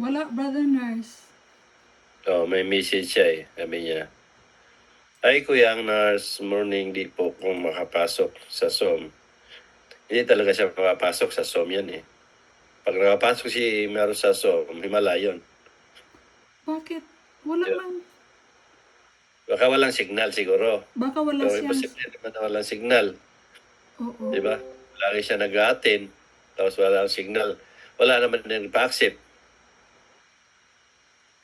Wala, Brother Nurse. Oh, may message siya eh. Sabi niya, "Ay, Kuya ang nurse, morning, di po kung makapasok sa Zoom." Hindi talaga siya makapasok sa Zoom yan eh. Pag nakapasok si Maros sa Zoom, himala yun. Bakit? Wala Yeah. man. Baka walang signal siguro. Baka wala Pero siyang... imposible naman na walang signal. Oo. Di ba? Lagi siya nag-a-attend, tapos walang signal. Wala naman din pa-accept.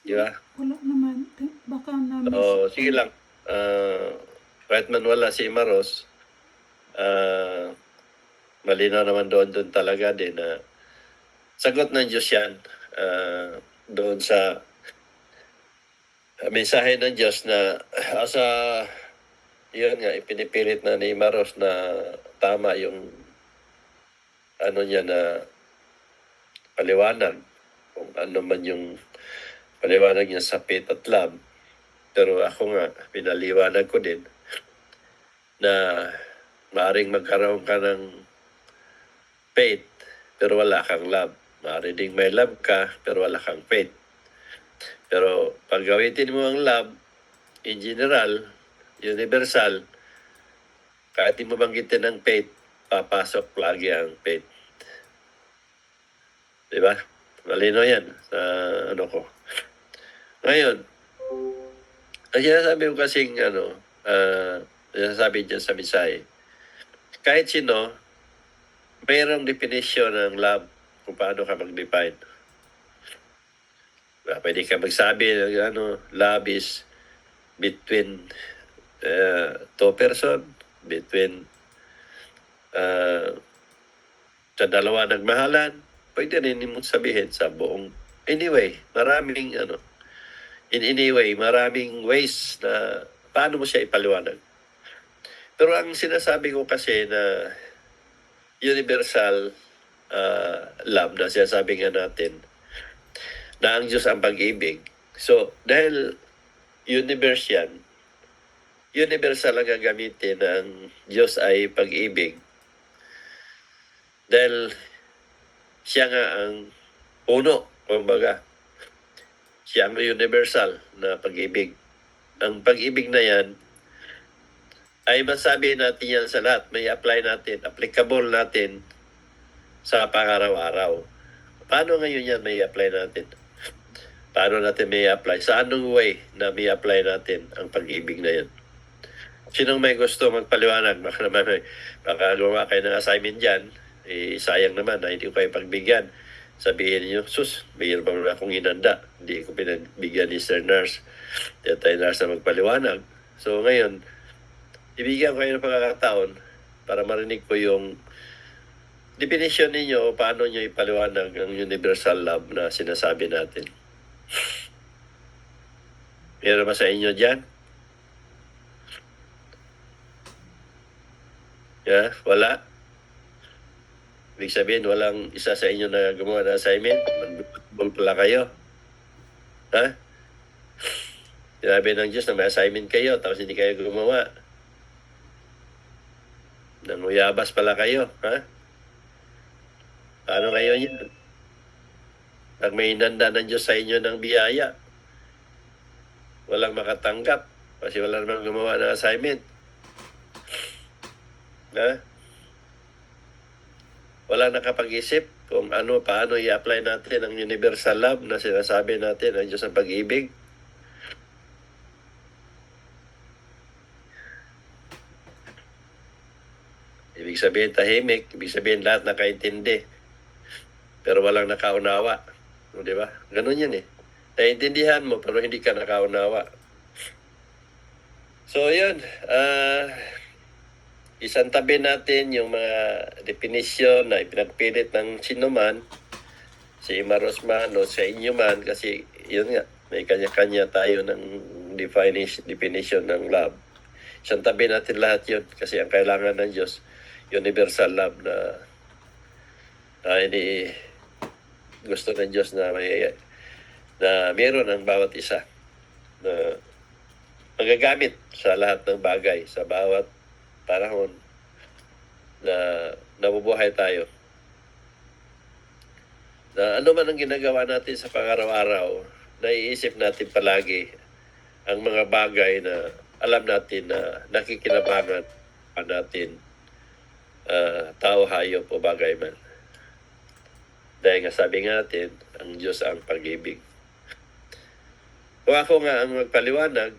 Di ba? Wala naman. Baka na-miss. So, sige lang. Kahit man wala si Maros, malinaw naman doon talaga din na sagot ng Diyos yan doon sa mensahe ng Diyos na asa yun nga, ipinipilit na ni Maros na tama yung ano niya na paliwanag kung ano man yung paliwanag niya sa faith at love. Pero ako nga, pinaliwanag ko din na maaaring magkaroon ka ng faith pero wala kang love. Maaari ding may love ka pero wala kang faith. Pero pag gawitin mo ang love, in general, universal, kahit di mo banggitin ang faith, papasok lagi ang faith. Diba? Malino yan sa ano ko. Ngayon, ang sinasabi ko kasing sinasabi dyan sa mensahe, kahit sino, mayroong definition ng love kung paano ka mag-define. Pwede ka magsabi ng love is between two person, between sa dalawa nagmahalan. Pwede rin mo sabihin sa buong. Anyway, maraming maraming ways na paano mo siya ipaliwanag. Pero ang sinasabi ko kasi na universal love na sinasabi nga natin na ang Diyos ang pag-ibig. So, dahil universal ang gagamitin ng Diyos ay pag-ibig. Dahil siya nga ang puno, kumbaga. Siya ang universal na pag-ibig. Ang pag-ibig na yan ay masabi natin yan sa lahat. May apply natin, applicable natin sa pang-araw-araw. Paano ngayon yan may apply natin? Paano natin may apply? Sa anong way na may apply natin ang pag-ibig na yan? Sinong may gusto magpaliwanag? Baka gumawa kayo ng assignment dyan. Sayang naman na hindi ko kayo pagbigyan. Sabihin niyo, sus, bigyan pa naman akong inanda. Hindi ko pinagbigyan ni Sir Nurse. Hindi tayo nurse na magpaliwanag. So ngayon, ibigyan ko kayo ng pagkakataon para marinig ko yung definition ninyo o paano nyo ipaliwanag ang universal love na sinasabi natin. Meron ba sa inyo dyan? Yeah, wala? Ibig sabihin, walang isa sa inyo na gumawa ng assignment? Mag-football pala kayo? Ha? Sinabi ng Diyos na may assignment kayo, tapos hindi kayo gumawa. Nanguyabas pala kayo, ha? Paano kayo yan? Pag may inanda ng Diyos sa inyo ng biyaya, walang makatanggap kasi wala naman gumawa ng assignment. Ha? Wala nakapag-isip kung paano i-apply natin ang universal love na sinasabi natin ang Diyos ang pag-ibig. Ibig sabihin tahimik, ibig sabihin lahat nakaintindi. Pero walang nakaunawa. Di ba? Ganun yan eh. Naintindihan mo pero hindi ka nakaunawa. So yun, isang tabi natin yung mga definition na ipinagpilit ng sinuman, si Maros man o sa inyo man, kasi yun nga, may kanya-kanya tayo ng definition ng love. Isang tabi natin lahat yun kasi ang kailangan ng Diyos, universal love na hindi gusto ng Diyos na meron ang bawat isa na magagamit sa lahat ng bagay, sa bawat panahon na nabubuhay tayo. Na ano man ang ginagawa natin sa pang-araw-araw, naiisip natin palagi ang mga bagay na alam natin na nakikinabangan pa natin, tao, hayop o bagay man. Dahil nga sabi nga natin, ang Diyos ang pag-ibig. Kung ako nga ang magpaliwanag,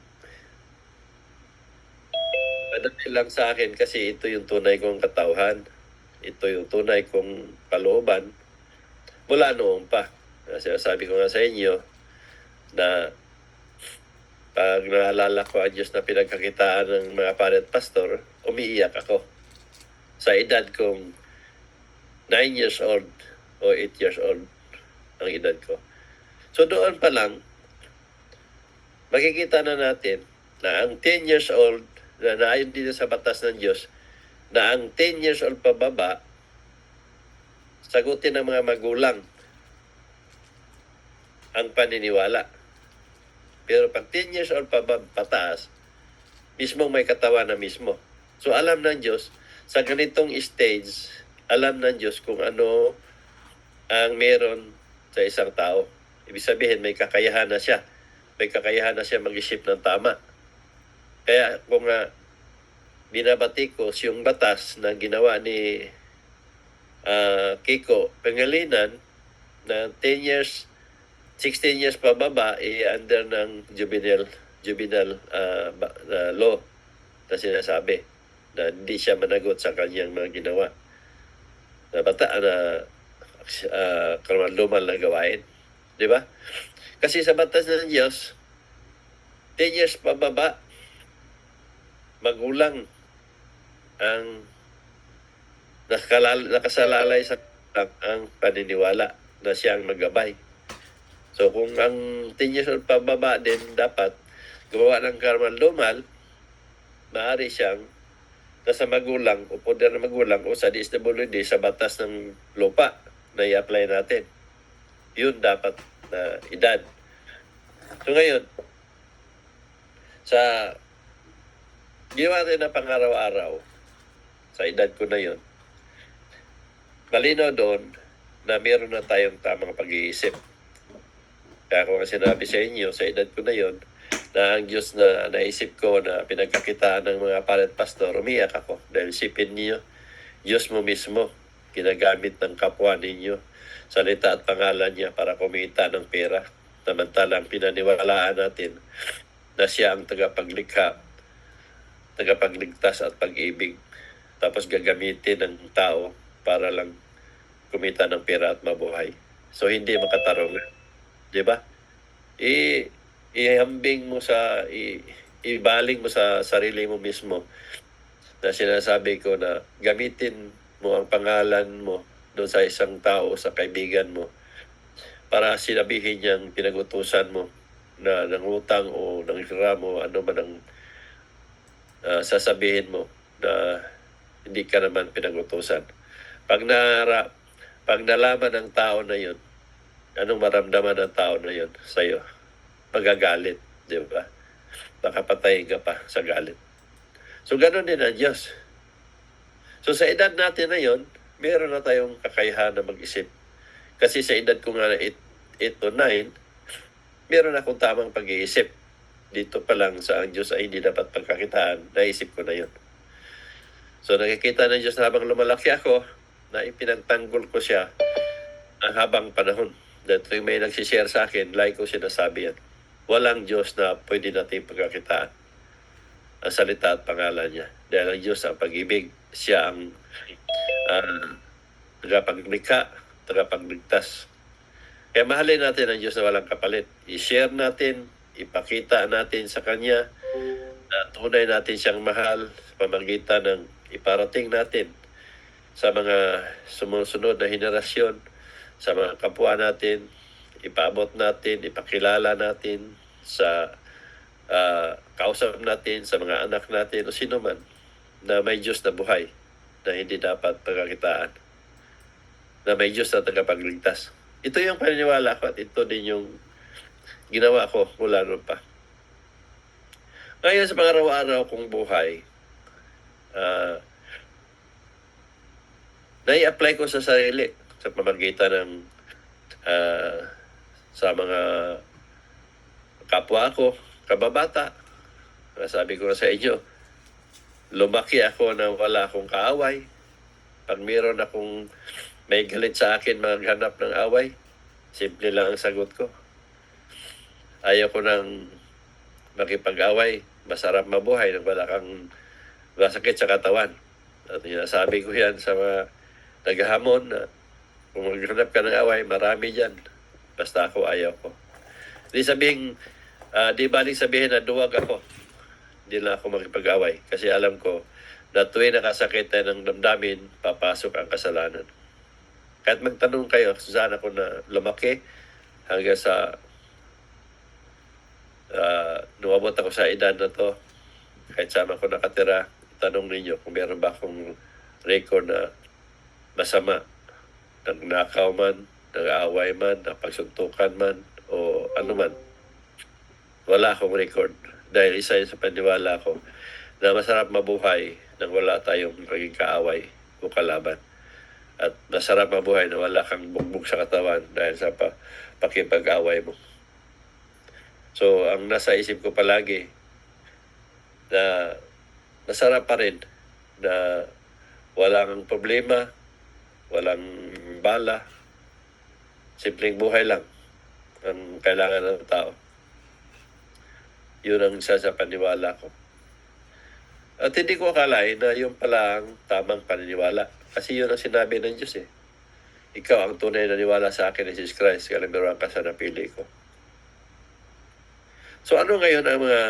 madali lang sa akin kasi ito yung tunay kong katauhan. Ito yung tunay kong kalooban mula noon pa. Sabi ko nga sa inyo na pag naalala ko ang Diyos na pinagkakitaan ng mga pare at pastor, umiiyak ako. Sa edad kong 9 years old o 8 years old ang edad ko. So doon pa lang, makikita na natin na ang 10 years old, na naayon din sa batas ng Diyos, na ang 10 years old pababa, sagutin ng mga magulang ang paniniwala. Pero pag 10 years old pataas, mismong may katawan na mismo. So alam ng Diyos, sa ganitong stage, alam ng Diyos kung ano ang meron sa isang tao. Ibig sabihin, may kakayahan na siya. May kakayahan na siya mag-isip ng tama. Kaya kung binabatikos yung batas na ginawa ni Kiko Pangilinan na 10 years, 16 years pababa, under ng juvenile law na sinasabi na hindi siya managot sa kanyang mga ginawa na bata na karumal-dumal na gawain. Di ba? Kasi sa batas ng Diyos, 10 years pababa, magulang ang nakasalalay sa ang paniniwala na siyang maggabay. So kung ang 10 years old pababa din dapat gumawa ng karumal-dumal, maaari siyang nasa magulang o poder ng magulang o sa DSWD sa batas ng lupa na i-apply natin. Yun dapat na edad. So ngayon, sa ginawa natin na pang-araw-araw, sa edad ko na yun, malinaw doon na meron na tayong tamang pag-iisip. Kaya kung sinabi sa inyo, sa edad ko na yun, na ang Diyos na naisip ko na pinagkakitaan ng mga pare at pastor, umiyak ako. Dahil isipin niyo, Diyos mo mismo, ginagamit ng kapwa ninyo, salita at pangalan niya para kumita ng pera. Samantalang pinaniwalaan natin na siya ang tagapaglikha, tagapagligtas at pag-ibig. Tapos gagamitin ng tao para lang kumita ng pera at mabuhay. So hindi makatarungan. Di ba? Ihambing mo ibaling mo sa sarili mo mismo na sinasabi ko na gamitin mo ang pangalan mo doon sa isang tao, sa kaibigan mo, para sinabihin niyang pinagutusan mo na nangutang o nanghiram mo, ano man ang sasabihin mo na hindi ka naman pinagutusan. Pag nalaman ng tao na yun, anong maramdaman ng tao na yun sa'yo? Magagalit, di ba? Nakapatayin ka pa sa galit. So, gano'n din ang Diyos. So, sa edad natin na yun, meron na tayong kakayahan na mag-isip. Kasi sa edad ko nga na 8 to 9, meron akong tamang pag-iisip. Dito pa lang sa ang Diyos ay hindi dapat pagkakitaan, naisip ko na yun. So, nakikita ng Diyos na habang lumalaki ako, na ipinagtanggol ko siya ang habang panahon. Dahil tuwing may nagsishare sa akin, like ko sinasabi yan. Walang Diyos na pwede natin pagkakitaan. Ang salita at pangalan niya. Dahil ang Diyos ang pag-ibig. Siya ang tagapaglikha, tagapagligtas. Kaya mahalin natin ang Diyos na walang kapalit. I-share natin, ipakita natin sa Kanya na tunay natin siyang mahal sa pamagitan ng iparating natin sa mga sumusunod na henerasyon, sa mga kapwa natin, ipaabot natin, ipakilala natin sa kausap natin, sa mga anak natin o sino man na may Diyos na buhay na hindi dapat pagkakitaan, na may Diyos na tagapagligtas. Ito yung paniniwala ko at ito din yung ginawa ko mula noon pa. Ngayon sa pang-araw-araw kong buhay, nai-apply ko sa sarili sa pamagitan ng ah, sa mga kapwa ko, kababata. Sabi ko na sa inyo, lumaki ako na wala akong kaaway. Pag meron akong may galit sa akin maghanap ng away, simple lang ang sagot ko. Ayaw ko nang makipag-away. Masarap mabuhay nang wala kang masakit sa katawan. At sabi ko yan sa mga naghahamon na kung maghanap ka ng away, marami dyan. Basta ako, ayaw ko. Di sabihin, di baling sabihin na duwag ako. Hindi na ako makipag-away. Kasi alam ko na tuwing nakasakit tayo ng damdamin, papasok ang kasalanan. Kahit magtanong kayo, saan ako na lumaki hanggang sa nuwabot ako sa edad na to, kahit saan ako nakatira, tanong ninyo kung meron ba akong record na masama, nagnakaw man, nag-aaway man, napagsuntukan man, o ano man. Wala akong record. Dahil isa yun sa paniwala ko na masarap mabuhay nang wala tayong maging kaaway o kalaban. At masarap mabuhay na wala kang bugbog sa katawan dahil sa pakipag-away mo. So, ang nasa isip ko palagi na masarap pa rin na walang problema, walang bala, simpleng buhay lang ang kailangan ng tao. Yun ang isa sa paniwala ko. At hindi ko akalain na yun pala ang tamang paniniwala. Kasi yun ang sinabi ng Diyos eh. Ikaw ang tunay na niwala sa akin, Jesus Christ, kalimiruan ka sa napili ko. So ano ngayon ang mga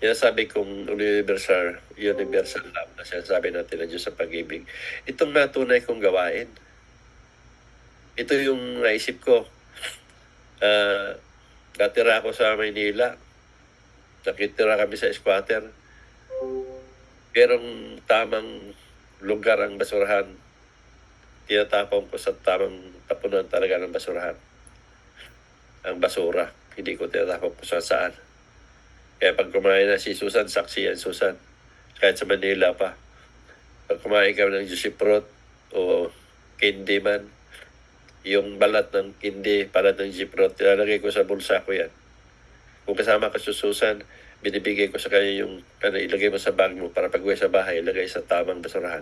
sinasabi kong universal love na sinasabi natin ng Diyos sa pag-ibig? Itong natunay kong gawain. Ito yung naisip ko. Natira ako sa Maynila. Nakitira kami sa squatter. Merong tamang lugar ang basurahan. Tinatapon ko sa tamang tapunan talaga ng basurahan. Ang basura. Hindi ko tinatapon ko sa saan. Kaya pag kumain na si Susan, saksi yan Susan. Kahit sa Manila pa. Pag kumain kami ng juicy fruit o candy man, yung balat ng candy, balat ng juicy fruit, nilalagay ko sa bulsa ko yan. Kung kasama ka si Susan, binibigay ko sa kanya yung ilagay mo sa bag mo para pag-uwi sa bahay, ilagay sa tamang basurahan.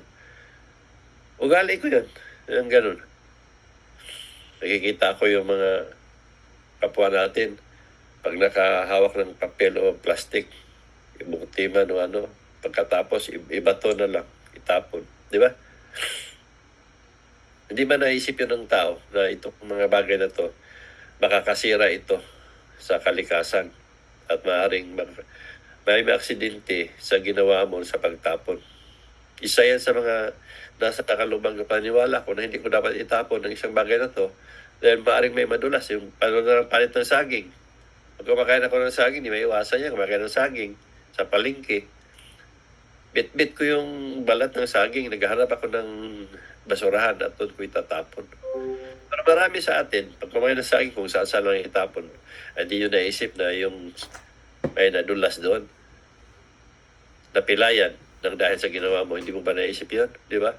Ugali ko yan. Yung ganun. Nakikita ko yung mga kapwa natin pag nakahawak ng papel o plastic, ibungti man o ano, pagkatapos ibato na lang, itapon. Di ba? Hindi ba naisip yun ng tao na itong mga bagay na to, makakasira ito sa kalikasan at maaaring may aksidente sa ginawa mo sa pagtapon. Isa yan sa mga nasa takalubang paniwala ko na hindi ko dapat itapon ng isang bagay na to dahil maaaring may madulas. Yung palit ng saging. Pag kumakain ako ng saging, di may iwasan niya kumakain ng saging sa palengke. Bit-bit ko yung balat ng saging, naghahanap ako ng basurahan at doon ko itatapon. Pero marami sa atin, pag kumain ng saging, kung saan lang itapon, hindi yun naisip na yung may nadulas doon. Napilayan ng dahil sa ginawa mo, hindi mo ba naisip yun? Di ba?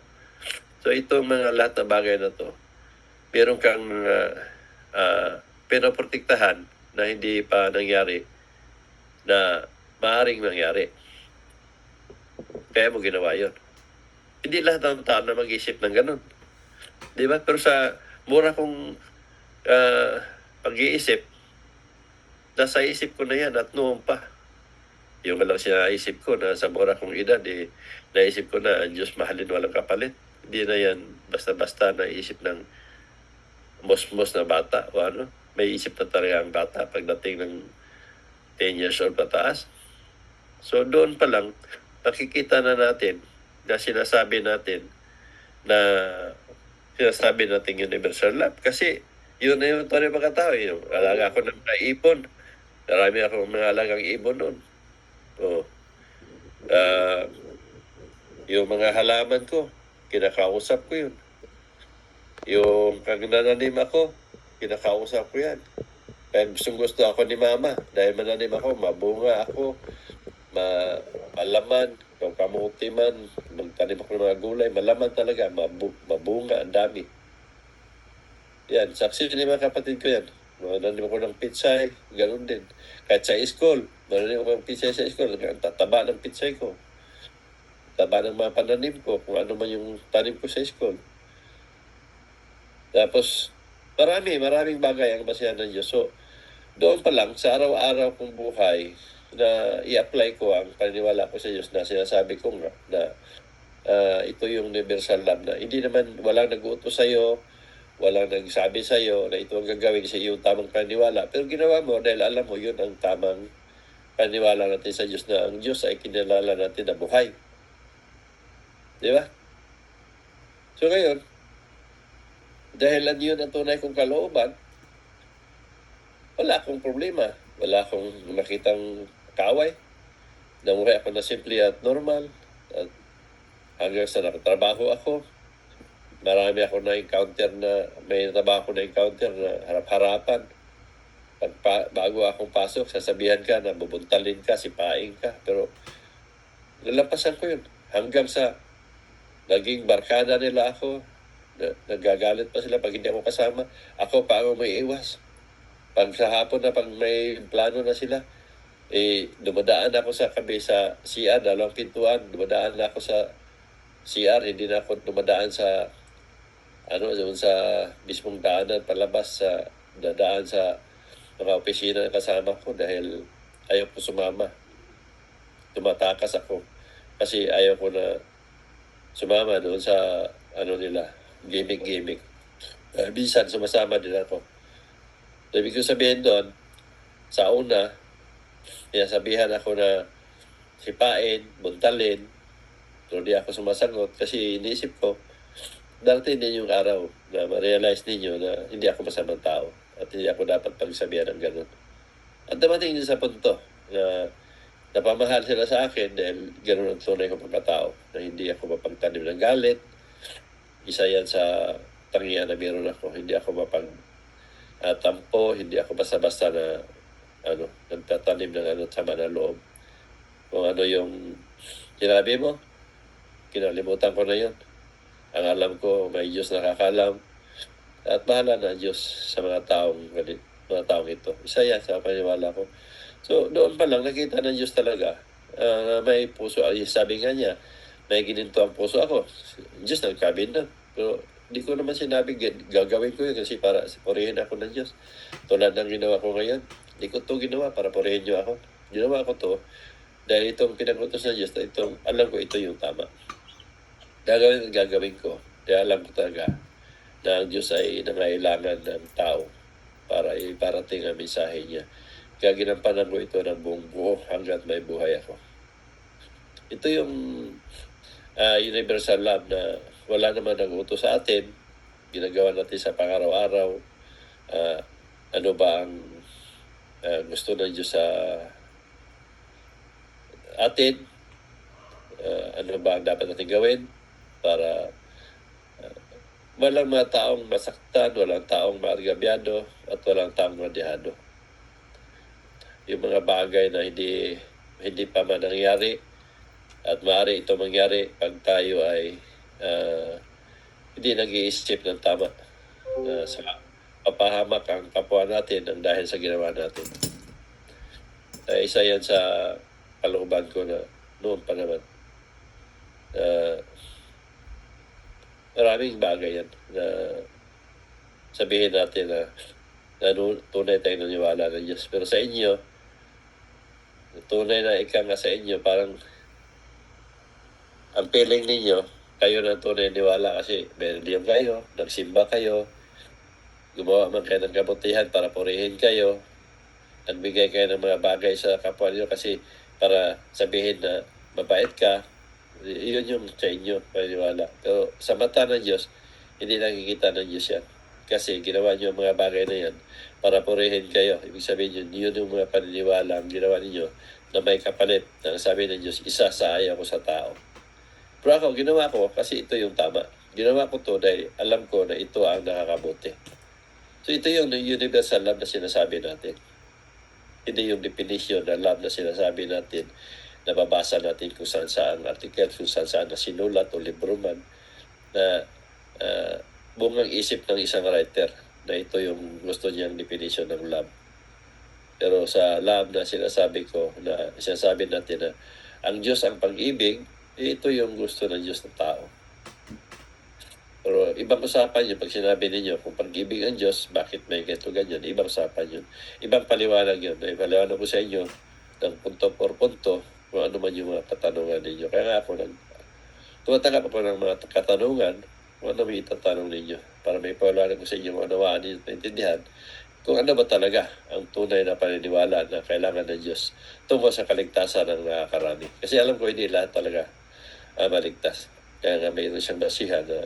So itong mga lahat na bagay na to, meron kang pinoprotektahan na hindi pa nangyari na maaaring mangyari. Kaya mo ginawa yun. Hindi lahat ng tao na mag-isip ng ganun. Di ba? Pero sa mura kong pag-iisip, nasa isip ko na yan at noon pa. Yung lang sinaisip ko na sa mura kong edad, naisip ko na ang Diyos mahalin walang kapalit. Hindi na yan basta-basta naisip ng mos-mos na bata o ano. May isip na talaga ang bata pagdating ng 10 years old pataas. So doon pa lang, nakikita na natin na sinasabi natin universal love. Kasi yun na yung tunay pagkatao. Yung alaga ko ng mga ipon. Marami akong mga alagang ibon noon. Yung mga halaman ko, kinakausap ko yun. Yung kagnananim ako, kinakausap ko yan. Kaya gusto ako ni mama. Dahil mananim ako, mabunga ako, malaman, kung kamuti man, magtanim ako ng mga gulay, malaman talaga, mabunga, ang dami. Yan, saksi din yung mga kapatid ko yan. Mananim ako ng pitsay, ganun din. Kahit sa school, mananim ako ng pitsay sa school, ang tataba ng pitsay ko. Taba ng mga pananim ko, kung ano man yung tanim ko sa school. Tapos, maraming bagay ang basihan ng Diyos. So, doon pa lang, sa araw-araw kong buhay, na i-apply ko ang paniniwala ko sa Diyos na sinasabi ko nga na ito yung universal love na hindi naman walang nag-uutos sa'yo, walang nagsabi sa'yo na ito ang gagawin sa iyong tamang paniniwala. Pero ginawa mo dahil alam mo yun ang tamang paniniwala natin sa Diyos na ang Diyos ay kinalala natin na buhay. Di ba? So ngayon, dahil yun ang tunay kong kalooban, wala akong problema. Wala akong nakitang kaway. Namuhay ako na simple at normal. At hanggang sa nakatrabaho ako, marami ako na-encounter na, may trabaho ko na-encounter na harap-harapan. Bago akong pasok, sasabihan ka na bubuntalin ka, sipain ka. Pero lalampasan ko yun. Hanggang sa naging barkada nila ako, nagagalit pa sila pag hindi ako kasama. Ako pa ako may iwas. Pag sa hapon na, pag may plano na sila, dumadaan ako sa CR, dalawang pintuan, dumadaan na ako sa CR, hindi na ako dumadaan sa doon sa mismong daanan palabas sa dadaan sa mga opisina na kasama ko dahil ayaw ko sumama. Tumatakas ako kasi ayaw ko na sumama doon sa nila, gimmick. Minsan sumasama din ako. So, ibig ko sabihin doon, sa una, sabihan ako na sipain, buntalin, pero di ako sumasagot kasi iniisip ko, darating din yung araw na ma-realize ninyo na hindi ako masamang tao at hindi ako dapat pagsabihan ng ganun. At dumating din sa punto na napamahal sila sa akin dahil ganun ang tunay kong pagkatao, na hindi ako mapagtanim ng galit. Isa yan sa tangian na meron ako. Hindi ako tampo, hindi ako basta-basta na nagtatanim ng sama na loob. Kung ano yung sinabi mo, kinalimutan ko na yun. Ang alam ko, may Diyos nakakalam. At bahala na Diyos sa mga taong ito. Isa yan sa paniniwala ko. So, doon pa lang, nakita ng Diyos talaga na may puso. Sabi nga niya, may gininto ang puso ako. Diyos nagkabin na. Pero hindi ko naman sinabi, gagawin ko yun kasi para purihin ako ng Diyos. Tulad ng ginawa ko ngayon. Hindi ko ito ginawa para purihin niyo ako. Ginawa ko to dahil itong pinagutos ng Diyos, alam ko ito yung tama. Gagawin ko. Dahil alam ko talaga na ang Diyos ay nangailangan ng tao para iparating ang mensahe niya. Kaya ginampanan ko ito ng buong buo hanggat may buhay ako. Ito yung universal love na wala naman nag-utos sa atin. Ginagawa natin sa pang-araw-araw. Ano ba ang gusto ng Diyos sa atin? Ano ba ang dapat natin gawin para walang mga taong masaktan, walang taong maargabyado, at walang taong madihado. Yung mga bagay na hindi pa man nangyari at maaari ito mangyari pag tayo ay hindi nag-iisip ng tama sa papahamak ang kapwa natin ang dahil sa ginawa natin. Isa yan sa kalooban ko na noon pa naman. Maraming bagay yan na sabihin natin na tunay tayong naniwala ng Diyos. Pero sa inyo, tunay na nga sa inyo, parang ang feeling ninyo, kayo na tunay naniwala kasi meron kayo, nagsimba kayo, gumawa man kayo ng kabutihan para purihin kayo, nagbigay kayo ng mga bagay sa kapwa niyo kasi para sabihin na mabait ka. Yun yung sa inyo, paniniwala. Pero sa mata ng Diyos, hindi nakikita ng Diyos yan. Kasi ginawa niyo ang mga bagay na yan para purihin kayo. Ibig sabihin yun yung mga paniniwala ang ginawa ninyo na may kapalit na sabi ng Diyos, isa sa ayaw ko sa tao. Pero ako, ginawa ko kasi ito yung tama. Ginawa ko to dahil alam ko na ito ang nakakabuti. So ito yung universal love na sinasabi natin. Hindi yung definition na love na sinasabi natin, nababasa natin kung saan article, kung saan na sinulat o libro man na bungang isip ng isang writer. na ito yung gusto niyang definition ng love. Pero sa love na sinasabi natin na ang Diyos ang pag-ibig, ito yung gusto ng Diyos ng tao. Pero ibang usapan yun pag sinabi ninyo kung pag-ibig ang Diyos, bakit may ganito ganyan? Ibang usapan yun. Ibang paliwanag yun. Paliwanag ko sa inyo ng punto por punto kung ano man yung mga katanungan ninyo. Kaya nga ako tumatanggap ako ng mga katanungan kung ano may itatanong ninyo para may paliwanag ko sa inyo kung ano ninyo naintindihan kung ano ba talaga ang tunay na paniniwala na kailangan ng Diyos tungkol sa kaligtasan ng karami. Kasi alam ko hindi lahat talaga maligtas. Kaya nga mayroon siyang basihan na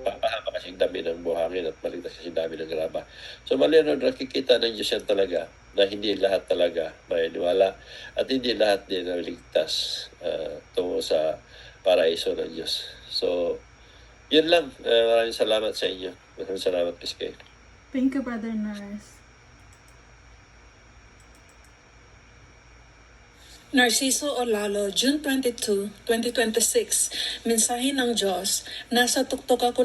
papahama kasi ang dami ng buhangin at maligtas kasi dami ng graba. So malinaw nakikita ng Diyos yan talaga na hindi lahat talaga maniniwala at hindi lahat din naligtas tungo sa paraiso ng Diyos. So, yun lang. Maraming salamat sa inyo. Maraming salamat, Piskay. Thank you, Brother Nars. Narciso Olalo, June 22, 2026. Mensahe ng Diyos. Nasa tuktok ako